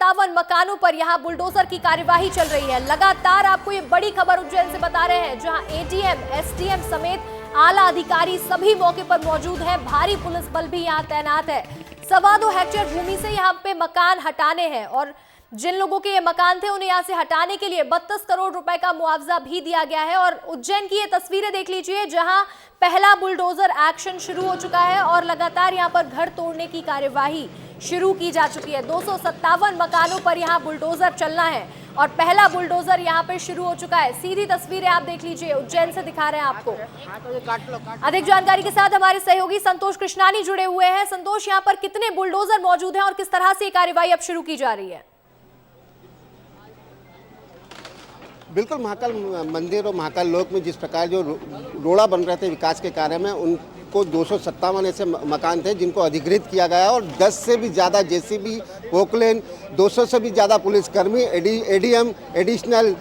257 मकानों पर यहां बुलडोजर की कार्यवाही चल रही है। लगातार आपको ये बड़ी खबर उज्जैन से बता रहे हैं, जहां एडीएम, एसडीएम समेत आला अधिकारी सभी मौके पर मौजूद हैं। भारी पुलिस बल भी यहां तैनात है। 2.25 हेक्टेयर भूमि से यहां पे मकान हटाने हैं और जिन लोगों के ये मकान थे उन्हें यहां से हटाने के लिए 32 करोड़ रुपए का मुआवजा भी दिया गया है। और उज्जैन की ये तस्वीरें देख लीजिए, जहां पहला बुलडोजर एक्शन शुरू हो चुका है और लगातार यहां पर घर तोड़ने की कार्यवाही शुरू की जा चुकी है। 257 मकानों पर यहां बुलडोजर चलना है और पहला बुलडोजर यहां पर शुरू हो चुका है। सीधी तस्वीरें आप देख लीजिए, उज्जैन से दिखा रहे हैं आपको। अधिक जानकारी के साथ हमारे सहयोगी संतोष कृष्णानी जुड़े हुए हैं। संतोष, यहां पर कितने बुलडोजर मौजूद हैं और किस तरह से ये कार्यवाही अब शुरू की जा रही है? बिल्कुल, महाकाल मंदिर और महाकाल लोक में जिस प्रकार जो रोड़ा बन रहे थे विकास के कार्य में, उनको 257 ऐसे मकान थे जिनको अधिग्रहित किया गया और 10 से भी ज़्यादा जेसीबी, पोकलेन, 200 से भी ज़्यादा पुलिसकर्मी, एडीएम, एडिशनल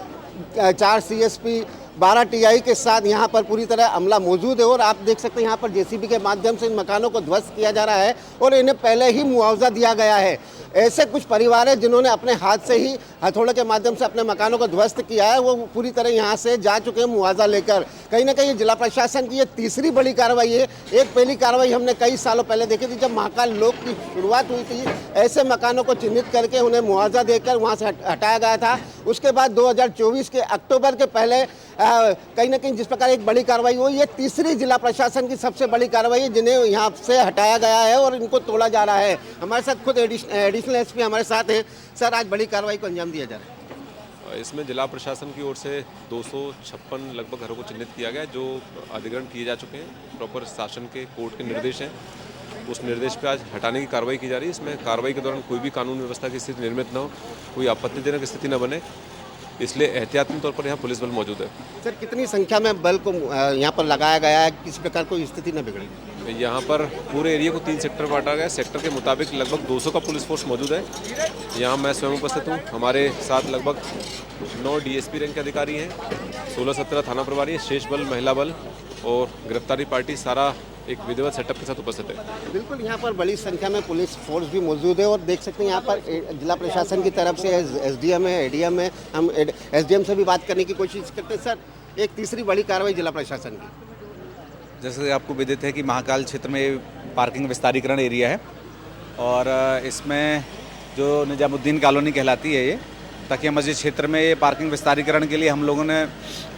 4 सीएसपी, 12 टीआई के साथ यहाँ पर पूरी तरह अमला मौजूद है। और आप देख सकते हैं यहाँ पर जेसीबी के माध्यम से इन मकानों को ध्वस्त किया जा रहा है और इन्हें पहले ही मुआवजा दिया गया है। ऐसे कुछ परिवार हैं जिन्होंने अपने हाथ से ही हथौड़े के माध्यम से अपने मकानों को ध्वस्त किया है, वो पूरी तरह यहाँ से जा चुके हैं मुआवजा लेकर। कहीं ना कहीं जिला प्रशासन की ये तीसरी बड़ी कार्रवाई है। एक पहली कार्रवाई हमने कई सालों पहले देखी थी, जब महाकाल लोक की शुरुआत हुई थी। ऐसे मकानों को चिन्हित करके उन्हें मुआवजा देकर वहाँ से हटाया गया था। उसके बाद 2024 के अक्टूबर के पहले कहीं ना कहीं जिस प्रकार एक बड़ी कार्रवाई हुई, ये तीसरी जिला प्रशासन की सबसे बड़ी कार्रवाई है जिन्हें यहाँ से हटाया गया है और इनको तोड़ा जा रहा है। हमारे साथ खुद एडिशनल एसपी हमारे साथ हैं। सर, आज बड़ी कार्रवाई को अंजाम दिया जा रहा है। इसमें जिला प्रशासन की ओर से 256 लगभग घरों को चिन्हित किया गया है जो अधिग्रहण किए जा चुके हैं। प्रॉपर शासन के कोर्ट के निर्देश हैं, उस निर्देश पे आज हटाने की कार्रवाई की जा रही है। इसमें कार्रवाई के दौरान कोई भी कानून व्यवस्था की स्थिति निर्मित न हो, कोई आपत्तिजनक स्थिति न बने, इसलिए एहतियाती तौर पर यहाँ पुलिस बल मौजूद है। सर, कितनी संख्या में बल को यहाँ पर लगाया गया है, किसी प्रकार कोई स्थिति न बिगड़े? यहाँ पर पूरे एरिया को 3 सेक्टर बांटा गया है। सेक्टर के मुताबिक लगभग 200 का पुलिस फोर्स मौजूद है। यहाँ मैं स्वयं उपस्थित हूँ। हमारे साथ लगभग 9 डीएसपी रैंक के अधिकारी हैं, 16-17 थाना प्रभारी है, शेष बल, महिला बल और गिरफ्तारी पार्टी सारा एक विधिवत सेटअप के साथ उपस्थित है। बिल्कुल, यहाँ पर बड़ी संख्या में पुलिस फोर्स भी मौजूद है और देख सकते हैं यहाँ पर जिला प्रशासन की तरफ से एसडीएम है, एडीएम है। हम एसडीएम से भी बात करने की कोशिश करते हैं। सर, एक तीसरी बड़ी कार्रवाई जिला प्रशासन की। जैसे आपको विदित है कि महाकाल क्षेत्र में पार्किंग विस्तारीकरण एरिया है और इसमें जो निजामुद्दीन कॉलोनी कहलाती है, ये तकिया मस्जिद क्षेत्र में ये पार्किंग विस्तारीकरण के लिए हम लोगों ने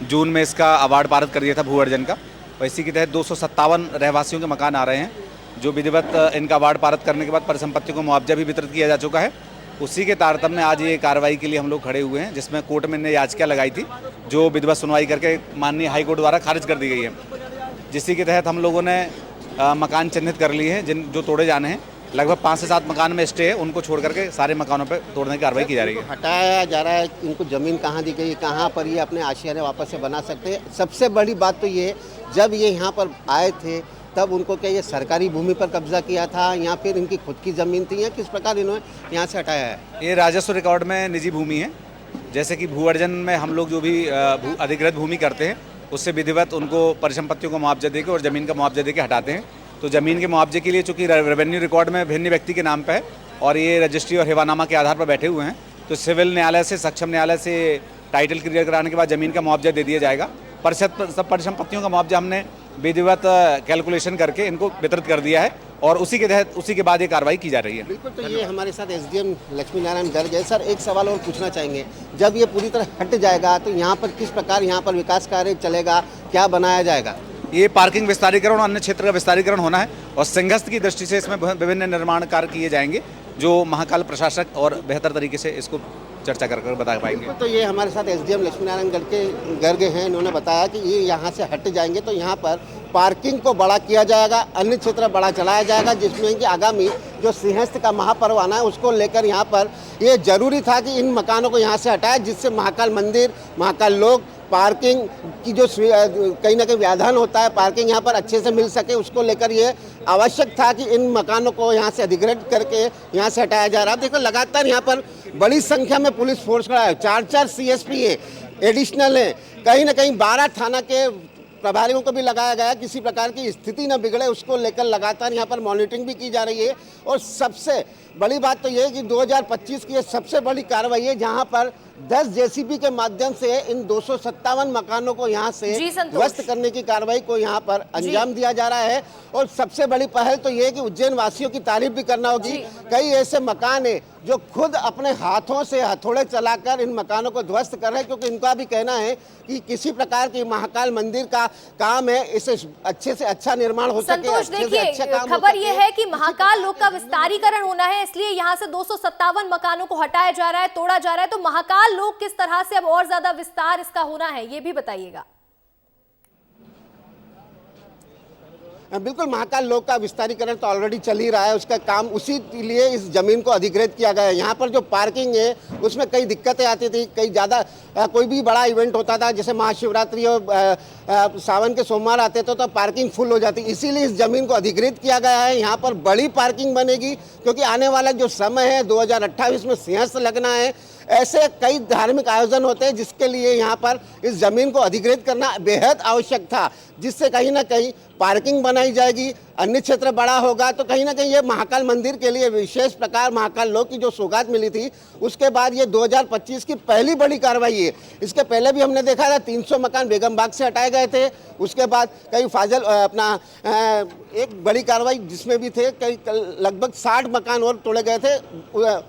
जून में इसका अवार्ड पारित कर दिया था भू अर्जन का। और इसी के तहत 257 रहवासियों के मकान आ रहे हैं, जो विधिवत इनका अवार्ड पारित करने के बाद परिसंपत्तियों को मुआवजा भी वितरित किया जा चुका है। उसी के तारतम्य में आज ये कार्रवाई के लिए हम लोग खड़े हुए हैं, जिसमें कोर्ट में ने याचिका लगाई थी जो विधिवत सुनवाई करके माननीय हाईकोर्ट द्वारा खारिज कर दी गई है। जिसकी के तहत हम लोगों ने मकान चिन्हित कर लिए हैं जो तोड़े जाने हैं। लगभग 5 से 7 मकान में स्टे है, उनको छोड़ करके सारे मकानों पर तोड़ने की कार्रवाई की जा रही है। हटाया जा रहा है, इनको जमीन कहाँ दी गई, कहाँ पर ये अपने आशियाने वापस से बना सकते हैं। सबसे बड़ी बात तो ये, जब ये यहाँ पर आए थे तब उनको क्या ये सरकारी भूमि पर कब्जा किया था या फिर इनकी खुद की ज़मीन थी, या किस प्रकार इन्होंने यहाँ से हटाया है? ये राजस्व रिकॉर्ड में निजी भूमि है। जैसे कि भू अर्जन में हम लोग जो भी अधिग्रहित भूमि करते हैं, उससे विधिवत उनको परिसंपत्तियों को मुआवजा देकर और ज़मीन का मुआवजा देकर हटाते हैं। तो ज़मीन के मुआवजे के लिए चूँकि रेवेन्यू रिकॉर्ड में भिन्न व्यक्ति के नाम पर है और ये रजिस्ट्री और हिवानामा के आधार पर बैठे हुए हैं, तो सिविल न्यायालय से, सक्षम न्यायालय से टाइटल क्लियर कराने के बाद ज़मीन का मुआवजा दे दिया जाएगा। सब परिसंपत्तियों का मुआवजा हमने विधिवत कैलकुलेशन करके इनको वितरित कर दिया है और उसी के तहत उसी के बाद ये कार्रवाई की जा रही है। बिल्कुल, तो ये हमारे साथ एसडीएम लक्ष्मी नारायण गर्ग है। सर, एक सवाल और पूछना चाहेंगे, जब ये पूरी तरह हट जाएगा तो यहाँ पर किस प्रकार यहाँ पर विकास कार्य चलेगा, क्या बनाया जाएगा? ये पार्किंग विस्तारीकरण और अन्य क्षेत्र का विस्तारीकरण होना है और संघस्थ की दृष्टि से इसमें विभिन्न निर्माण कार्य किए जाएंगे, जो महाकाल प्रशासक और बेहतर तरीके से इसको चर्चा कर बता पाएंगे। तो ये हमारे साथ एसडीएम लक्ष्मी नारायण गर्ग हैं। इन्होंने बताया कि ये यहाँ से हट जाएंगे तो यहाँ पर पार्किंग को बड़ा किया जाएगा, अन्य क्षेत्र बड़ा चलाया जाएगा, जिसमें कि आगामी जो सिंहस्थ का महापर्व आना है उसको लेकर यहाँ पर ये जरूरी था कि इन मकानों को यहाँ से हटाया, जिससे महाकाल मंदिर, महाकाल लोक, पार्किंग की जो कहीं ना कहीं व्याधान होता है, पार्किंग यहाँ पर अच्छे से मिल सके, उसको लेकर ये आवश्यक था कि इन मकानों को यहाँ से अधिग्रहित करके यहाँ से हटाया जा रहा है। देखो, लगातार यहाँ पर बड़ी संख्या में पुलिस फोर्स खड़ा है, 4-4 सीएसपी है, एडिशनल है, कहीं ना कहीं 12 थाना के प्रभारियों को भी लगाया गया, किसी प्रकार की स्थिति न बिगड़े उसको लेकर लगातार यहाँ पर मॉनिटरिंग भी की जा रही है। और सबसे बड़ी बात तो ये है कि 2025 की ये सबसे बड़ी कार्रवाई है जहाँ पर 10 जेसीबी के माध्यम से इन 257 मकानों को यहाँ से ध्वस्त करने की कार्रवाई को यहाँ पर अंजाम दिया जा रहा है। और सबसे बड़ी पहल तो ये है कि उज्जैन वासियों की तारीफ भी करना होगी। कई ऐसे मकान है जो खुद अपने हाथों से हथौड़े चलाकर इन मकानों को ध्वस्त कर रहे हैं, क्योंकि इनका भी कहना है कि किसी प्रकार की महाकाल मंदिर का काम है, इसे अच्छे से अच्छा निर्माण हो सके। संतोष, देखिए खबर ये है कि महाकाल लोक का विस्तारीकरण होना है, इसलिए यहाँ से 257 मकानों को हटाया जा रहा है, तोड़ा जा रहा है। तो महाकाल लोक किस तरह से अब और ज्यादा विस्तार इसका होना है, ये भी बताइएगा। बिल्कुल, महाकाल लोक का विस्तारीकरण तो ऑलरेडी चल ही रहा है, उसका काम उसी लिए इस जमीन को अधिग्रहित किया गया है। यहाँ पर जो पार्किंग है उसमें कई दिक्कतें आती थी, कई ज़्यादा कोई भी बड़ा इवेंट होता था, जैसे महाशिवरात्रि और सावन के सोमवार आते थे तो पार्किंग फुल हो जाती, इसीलिए इस जमीन को अधिग्रहित किया गया है। यहाँ पर बड़ी पार्किंग बनेगी, क्योंकि आने वाला जो समय है 2028 में सिंहस्थ लगना है। ऐसे कई धार्मिक आयोजन होते हैं जिसके लिए यहाँ पर इस जमीन को अधिग्रहित करना बेहद आवश्यक था, जिससे कहीं ना कहीं पार्किंग बनाई जाएगी, अन्य क्षेत्र बड़ा होगा, तो कहीं ना कहीं ये महाकाल मंदिर के लिए विशेष प्रकार महाकाल लोक की जो सौगात मिली थी, उसके बाद ये 2025 की पहली बड़ी कार्रवाई है। इसके पहले भी हमने देखा था 300 मकान बेगम बाग से हटाए गए थे, उसके बाद कई फाजल एक बड़ी कार्रवाई जिसमें भी थे कई लगभग 60 मकान और तोड़े गए थे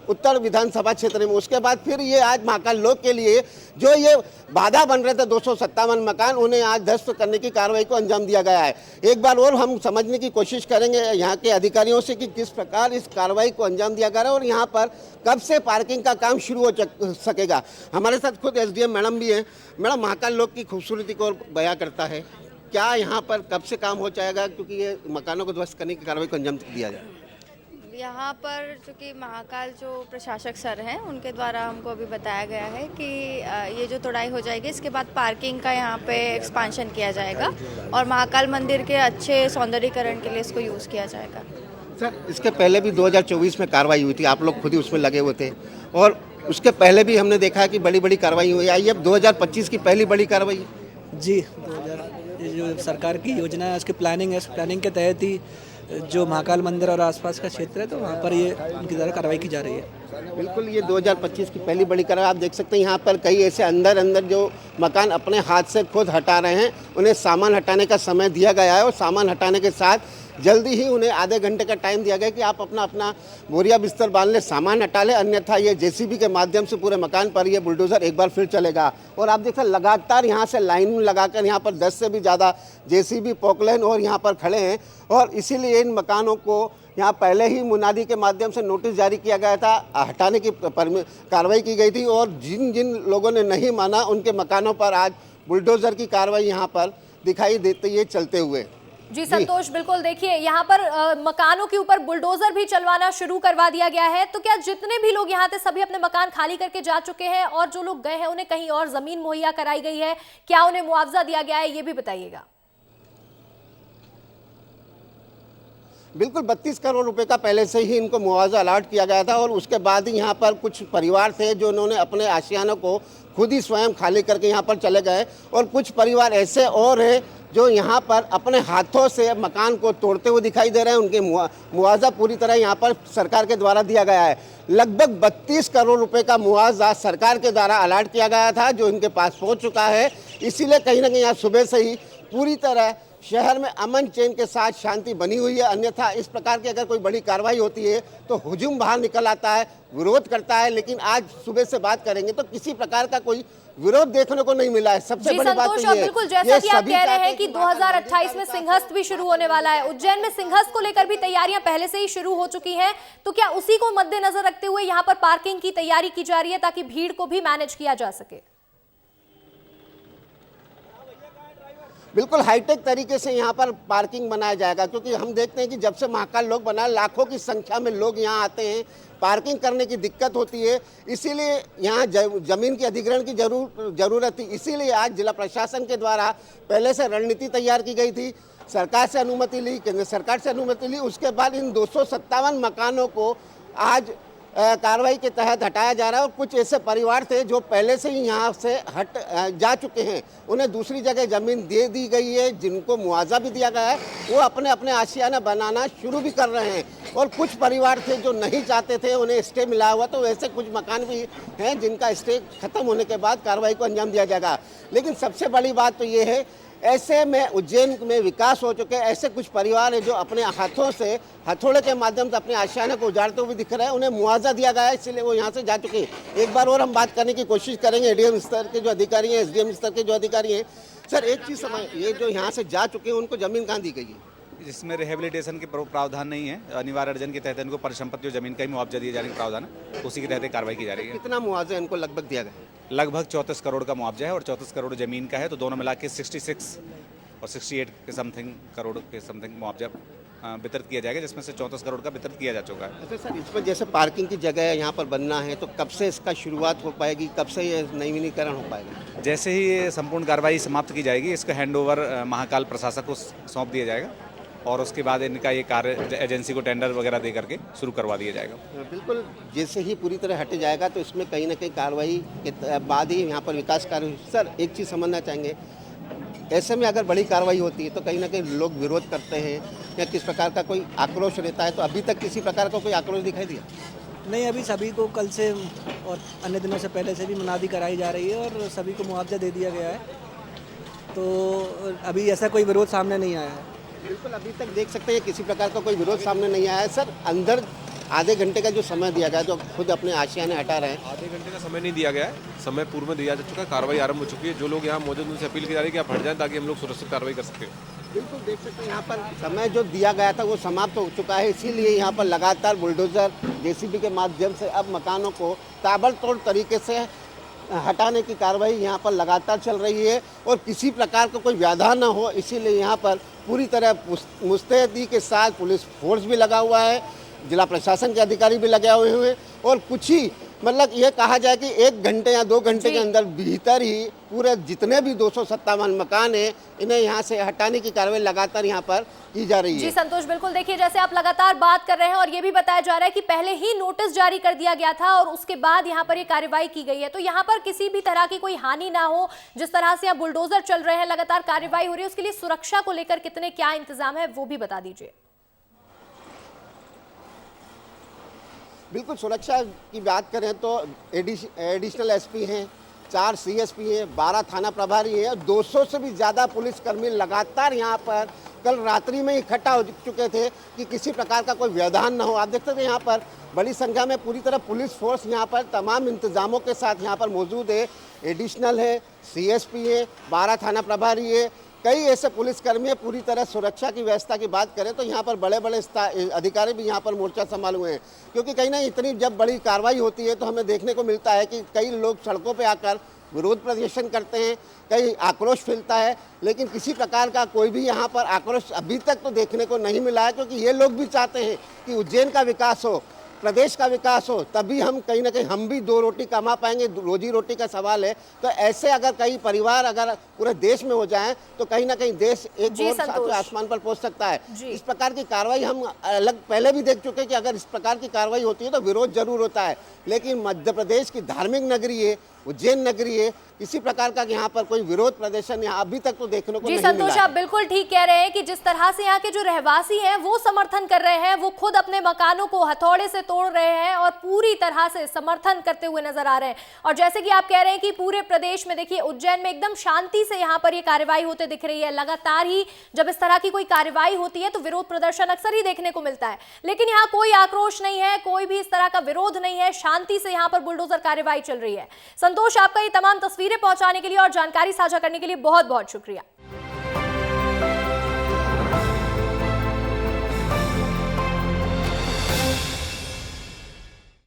उत्तर विधानसभा क्षेत्र में। उसके बाद फिर ये आज महाकाल लोक के लिए जो ये बाधा बन रहे थे 257 मकान, उन्हें आज ध्वस्त करने की कार्रवाई को अंजाम दिया गया है। एक बार और हम समझने की कोशिश करेंगे यहाँ के अधिकारियों से कि किस प्रकार इस कार्रवाई को अंजाम दिया गया है और यहाँ पर कब से पार्किंग का काम शुरू हो सकेगा। हमारे साथ खुद एसडीएम मैडम भी हैं। मैडम, महाकाल लोक की खूबसूरती को बयां करता है, क्या यहाँ पर कब से काम हो जाएगा, क्योंकि ये मकानों को ध्वस्त करने की कार्रवाई को अंजाम दिया जाए? यहाँ पर चूँकि महाकाल जो प्रशासक सर हैं उनके द्वारा हमको अभी बताया गया है कि ये जो तोड़ाई हो जाएगी, इसके बाद पार्किंग का यहाँ पे एक्सपांशन किया जाएगा और महाकाल मंदिर के अच्छे सौंदर्यीकरण के लिए इसको यूज़ किया जाएगा। सर, इसके पहले भी 2024 में कार्रवाई हुई थी, आप लोग खुद ही उसमें लगे हुए थे, और उसके पहले भी हमने देखा कि बड़ी बड़ी कार्रवाई हुई। आई अब 2025 की पहली बड़ी कार्रवाई? जी, 2000 जो सरकार की योजना है उसकी प्लानिंग है, उस प्लानिंग के तहत ही जो महाकाल मंदिर और आसपास का क्षेत्र है तो वहाँ पर ये उनकी द्वारा कार्रवाई की जा रही है। बिल्कुल, ये 2025 की पहली बड़ी कार्रवाई। आप देख सकते हैं यहाँ पर कई ऐसे अंदर जो मकान अपने हाथ से खुद हटा रहे हैं, उन्हें सामान हटाने का समय दिया गया है और सामान हटाने के साथ जल्दी ही उन्हें आधे घंटे का टाइम दिया गया कि आप अपना बोरिया बिस्तर बांध लें, सामान हटा लें, अन्यथा ये जेसीबी के माध्यम से पूरे मकान पर ये बुलडोज़र एक बार फिर चलेगा। और आप देख सकते लगातार यहाँ से लाइन लगाकर यहाँ पर 10 से भी ज़्यादा जेसीबी पोकलेन और यहाँ पर खड़े हैं, और इसीलिए इन मकानों को यहाँ पहले ही मुनादी के माध्यम से नोटिस जारी किया गया था, हटाने की कार्रवाई की गई थी, और जिन जिन लोगों ने नहीं माना उनके मकानों पर आज बुलडोज़र की कार्रवाई यहाँ पर दिखाई देती है चलते हुए। जी संतोष, बिल्कुल, देखिए यहाँ पर मकानों के ऊपर बुलडोजर भी चलवाना शुरू करवा दिया गया है। तो क्या जितने भी लोग यहाँ थे सभी अपने मकान खाली करके जा चुके हैं, और जो लोग गए हैं उन्हें कहीं और जमीन मुहैया कराई गई है, क्या उन्हें मुआवजा दिया गया है, ये भी बताइएगा। बिल्कुल, 32 करोड़ रुपए का पहले से ही इनको मुआवजा अलॉट किया गया था, और उसके बाद ही यहाँ पर कुछ परिवार थे जो उन्होंने अपने आशियानों को खुद ही स्वयं खाली करके यहाँ पर चले गए, और कुछ परिवार ऐसे और हैं जो यहाँ पर अपने हाथों से मकान को तोड़ते हुए दिखाई दे रहे हैं। उनके मुआवजा पूरी तरह यहाँ पर सरकार के द्वारा दिया गया है। लगभग 32 करोड़ रुपए का मुआवजा सरकार के द्वारा अलॉट किया गया था, जो इनके पास पहुँच चुका है। इसीलिए कहीं ना कहीं आज सुबह से ही पूरी तरह शहर में अमन चैन के साथ शांति बनी हुई है। अन्यथा इस प्रकार की अगर कोई बड़ी कार्रवाई होती है तो हुजूम बाहर निकल आता है, विरोध करता है, लेकिन आज सुबह से बात करेंगे तो किसी प्रकार का कोई विरोध देखने को नहीं मिला है। सबसे बड़ी बात तो ये है, बिल्कुल जैसा कि आप कह रहे हैं कि 2028 में सिंहस्थ भी शुरू होने वाला है, उज्जैन में सिंहस्थ को लेकर भी तैयारियां पहले से ही शुरू हो चुकी हैं, तो क्या उसी को मद्देनजर रखते हुए यहाँ पर पार्किंग की तैयारी की जा रही है ताकि भीड़ को भी मैनेज किया जा सके? बिल्कुल हाईटेक तरीके से यहाँ पर पार्किंग बनाया जाएगा, क्योंकि हम देखते हैं कि जब से महाकाल लोक बना लाखों की संख्या में लोग यहाँ आते हैं, पार्किंग करने की दिक्कत होती है, इसीलिए यहाँ जमीन की अधिग्रहण की जरूरत थी। इसीलिए आज जिला प्रशासन के द्वारा पहले से रणनीति तैयार की गई थी, सरकार से अनुमति ली, केंद्र सरकार से अनुमति ली, उसके बाद इन 257 मकानों को आज कार्रवाई के तहत हटाया जा रहा है और कुछ ऐसे परिवार थे जो पहले से ही यहाँ से हट जा चुके हैं, उन्हें दूसरी जगह ज़मीन दे दी गई है, जिनको मुआवजा भी दिया गया है, वो अपने अपने आशियाना बनाना शुरू भी कर रहे हैं। और कुछ परिवार थे जो नहीं चाहते थे, उन्हें स्टे मिला हुआ, तो वैसे कुछ मकान भी हैं जिनका स्टे खत्म होने के बाद कार्रवाई को अंजाम दिया जाएगा। लेकिन सबसे बड़ी बात तो ये है, ऐसे में उज्जैन में विकास हो चुके ऐसे कुछ परिवार हैं जो अपने हाथों से हथौड़े के माध्यम से अपने आशियाने को उजाड़ते हुए दिख रहे हैं, उन्हें मुआवजा दिया गया है, इसलिए वो यहाँ से जा चुके हैं। एक बार और हम बात करने की कोशिश करेंगे एडीएम स्तर के जो अधिकारी हैं, एसडीएम स्तर के जो अधिकारी हैं। सर, एक चीज़ समझ, ये जो यहाँ से जा चुके हैं उनको ज़मीन कहाँ दी गई है? जिसमें रिहेबिलिटेशन के प्रावधान नहीं है, अनिवार्य अर्जन के तहत इनको परिसंपत्ति और जमीन का ही मुआवजा दिए जाने का प्रावधान है, उसी के तहत कार्रवाई की जा रही है। कितना मुआवजा इनको लगभग दिया गया? लगभग 34 करोड़ का मुआवजा है और 34 करोड़ जमीन का है, तो दोनों मिला के 66 और 68 के समथिंग करोड़ के समथिंग मुआवजा वितरित किया जाएगा, जिसमें से 34 करोड़ का वितरित किया जा चुका है। अच्छा सर, इसमें जैसे पार्किंग की जगह यहाँ पर बनना है, तो कब से इसका शुरुआत हो पाएगी, कब से ये नवीनीकरण हो पाएगा? जैसे ही ये संपूर्ण कार्रवाई समाप्त की जाएगी, इसका हैंडओवर महाकाल प्रशासक को सौंप दिया जाएगा और उसके बाद इनका ये कार्य एजेंसी को टेंडर वगैरह दे करके शुरू करवा दिया जाएगा। बिल्कुल, जैसे ही पूरी तरह हट जाएगा तो इसमें कहीं ना कहीं कार्रवाई के बाद ही यहाँ पर विकास कार्य। सर, एक चीज़ समझना चाहेंगे, ऐसे में अगर बड़ी कार्रवाई होती है तो कहीं ना कहीं लोग विरोध करते हैं या किस प्रकार का कोई आक्रोश रहता है, तो अभी तक किसी प्रकार का कोई आक्रोश दिखाई दिया? नहीं, अभी सभी को कल से और अन्य दिनों से पहले से भी मुनादी कराई जा रही है और सभी को मुआवजा दे दिया गया है, तो अभी ऐसा कोई विरोध सामने नहीं आया है। बिल्कुल, अभी तक देख सकते हैं किसी प्रकार का कोई विरोध सामने नहीं आया है। सर, अंदर आधे घंटे का जो समय दिया गया, जो खुद अपने आशियाने हटा रहे हैं, आधे घंटे का समय नहीं दिया गया है, समय पूर्व में दिया जा चुका है, कार्रवाई आरंभ हो चुकी है। जो लोग यहाँ मौजूद उनसे अपील की जा रही है कि आप हट जाएं ताकि हम लोग सुरक्षित कार्रवाई कर सकें। बिल्कुल देख सकते हैं यहाँ पर समय जो दिया गया था वो समाप्त हो चुका है, इसीलिए यहाँ पर लगातार बुलडोजर जेसीबी के माध्यम से अब मकानों को ताबड़तोड़ तरीके से हटाने की कार्रवाई यहाँ पर लगातार चल रही है और किसी प्रकार का कोई व्याधान न हो, इसीलिए यहाँ पर पूरी तरह मुस्तैदी के साथ पुलिस फोर्स भी लगा हुआ है, जिला प्रशासन के अधिकारी भी लगे हुए हैं और कुछ ही मतलब ये कहा जाए कि 1 घंटे या 2 घंटे के अंदर भीतर ही पूरे जितने भी 257 मकान हैं, इन्हें यहाँ से हटाने की कार्रवाई लगातार यहाँ पर की जा रही है। जी संतोष, बिल्कुल देखिए, जैसे आप लगातार बात कर रहे हैं और ये भी बताया जा रहा है कि पहले ही नोटिस जारी कर दिया गया था और उसके बाद यहाँ पर ये कार्रवाई की गई है, तो यहाँ पर किसी भी तरह की कोई हानि ना हो। जिस तरह से यहाँ बुलडोजर चल रहे हैं, लगातार कार्रवाई हो रही है, उसके लिए सुरक्षा को लेकर कितने क्या इंतजाम है वो भी बता दीजिए। बिल्कुल, सुरक्षा की बात करें तो एडिशनल एसपी हैं, 4 सीएसपी हैं, 12 थाना प्रभारी हैं, 200 से भी ज़्यादा पुलिसकर्मी लगातार यहाँ पर कल रात्रि में इकट्ठा हो चुके थे कि किसी प्रकार का कोई व्यवधान न हो। आप देख सकते हैं यहाँ पर बड़ी संख्या में पूरी तरह पुलिस फोर्स यहाँ पर तमाम इंतजामों के साथ यहाँ पर मौजूद है। एडिशनल है, सीएसपी है, 12 थाना प्रभारी है, कई ऐसे पुलिसकर्मी हैं। पूरी तरह सुरक्षा की व्यवस्था की बात करें तो यहाँ पर बड़े बड़े अधिकारी भी यहाँ पर मोर्चा संभाले हुए हैं, क्योंकि कहीं ना इतनी जब बड़ी कार्रवाई होती है तो हमें देखने को मिलता है कि कई लोग सड़कों पे आकर विरोध प्रदर्शन करते हैं, कई आक्रोश फैलता है, लेकिन किसी प्रकार का कोई भी यहाँ पर आक्रोश अभी तक तो देखने को नहीं मिला है, क्योंकि ये लोग भी चाहते हैं कि उज्जैन का विकास हो, प्रदेश का विकास हो, तभी हम कहीं ना कहीं हम भी 2 रोटी कमा पाएंगे। रोजी रोटी का सवाल है, तो ऐसे अगर कई परिवार अगर पूरे देश में हो जाएं तो कहीं ना कहीं देश एक और सातवें आसमान पर पहुंच सकता है। इस प्रकार की कार्रवाई हम अलग पहले भी देख चुके हैं कि अगर इस प्रकार की कार्रवाई होती है तो विरोध जरूर होता है, लेकिन मध्य प्रदेश की धार्मिक नगरी है, उज्जैन नगरी है, किसी प्रकार का यहाँ पर कोई विरोध प्रदर्शन यहाँ अभी तक तो देखने को नहीं मिला। जी संतोष, आप बिल्कुल ठीक कह रहे हैं कि जिस तरह से यहाँ के जो रहवासी हैं वो समर्थन कर रहे हैं, वो खुद अपने मकानों को हथौड़े से तोड़ रहे हैं और पूरी तरह से समर्थन करते हुए नजर आ रहे हैं। और जैसे कि आप कह रहे हैं कि पूरे प्रदेश में देखिए, उज्जैन में एकदम शांति से यहाँ पर ये कार्रवाई होते दिख रही है। लगातार ही जब इस तरह की कोई कार्रवाई होती है तो विरोध प्रदर्शन अक्सर ही देखने को मिलता है, लेकिन यहाँ कोई आक्रोश नहीं है, कोई भी इस तरह का विरोध नहीं है, शांति से यहाँ पर बुलडोजर कार्रवाई चल रही है। संतोष, आपका ये तमाम तस्वीरें पहुंचाने के लिए और जानकारी साझा करने के लिए बहुत बहुत शुक्रिया।